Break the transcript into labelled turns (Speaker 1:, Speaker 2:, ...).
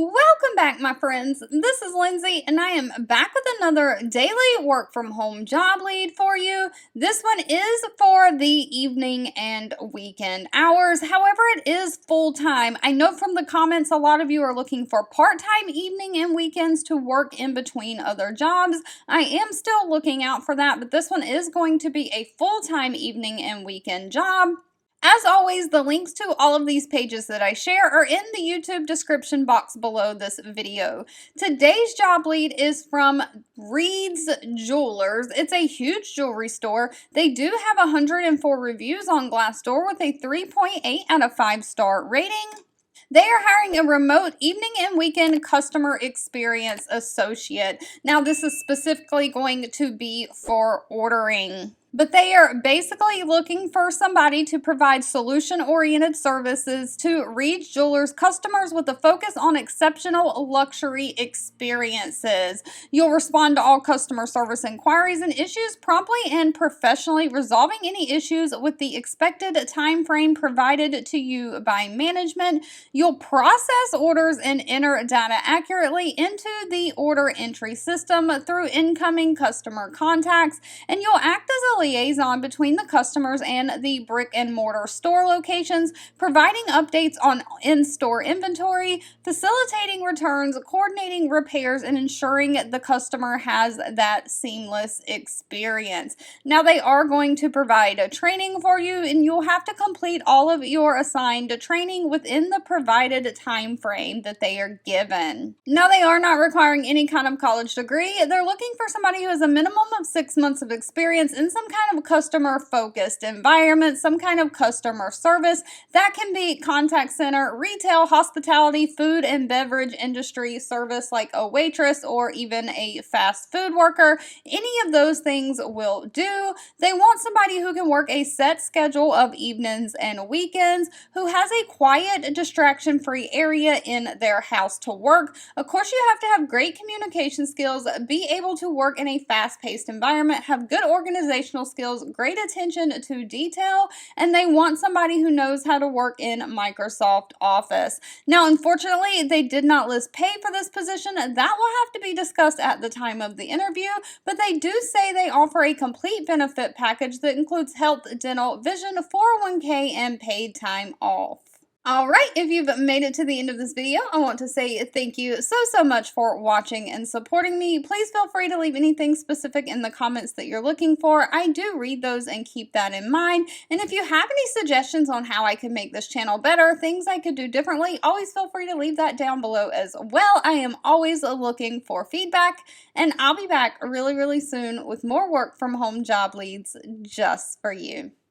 Speaker 1: Welcome back, my friends. This is Lindsay, and I am back with another daily work from home job lead for you. This one is for the evening and weekend hours. However, it is full time. I know from the comments a lot of you are looking for part time evening and weekends to work in between other jobs. I am still looking out for that, but this one is going to be a full time evening and weekend job. As always, the links to all of these pages that I share are in the YouTube description box below this video. Today's job lead is from Reed's Jewelers. It's a huge jewelry store. They do have 104 reviews on Glassdoor with a 3.8 out of 5-star rating. They are hiring a remote evening and weekend customer experience associate. Now, this is specifically going to be for ordering. But they are basically looking for somebody to provide solution-oriented services to Reed's Jewelers customers with a focus on exceptional luxury experiences. You'll respond to all customer service inquiries and issues promptly and professionally, resolving any issues with the expected time frame provided to you by management. You'll process orders and enter data accurately into the order entry system through incoming customer contacts, and you'll act as a liaison between the customers and the brick and mortar store locations, providing updates on in-store inventory, facilitating returns, coordinating repairs, and ensuring the customer has that seamless experience. Now, they are going to provide a training for you, and you'll have to complete all of your assigned training within the provided time frame that they are given. Now, they are not requiring any kind of college degree. They're looking for somebody who has a minimum of 6 months of experience in some kind of customer focused environment, some kind of customer service. That can be contact center, retail, hospitality, food and beverage industry service like a waitress or even a fast food worker. Any of those things will do. They want somebody who can work a set schedule of evenings and weekends, who has a quiet, distraction-free area in their house to work. Of course, you have to have great communication skills, be able to work in a fast-paced environment, have good organizational skills, great attention to detail, and they want somebody who knows how to work in Microsoft Office. Now, unfortunately, they did not list pay for this position. That will have to be discussed at the time of the interview, but they do say they offer a complete benefit package that includes health, dental, vision, 401k, and paid time off. Alright, if you've made it to the end of this video, I want to say thank you so much for watching and supporting me. Please feel free to leave anything specific in the comments that you're looking for. I do read those and keep that in mind. And if you have any suggestions on how I can make this channel better, things I could do differently, always feel free to leave that down below as well. I am always looking for feedback, and I'll be back really soon with more work from home job leads just for you.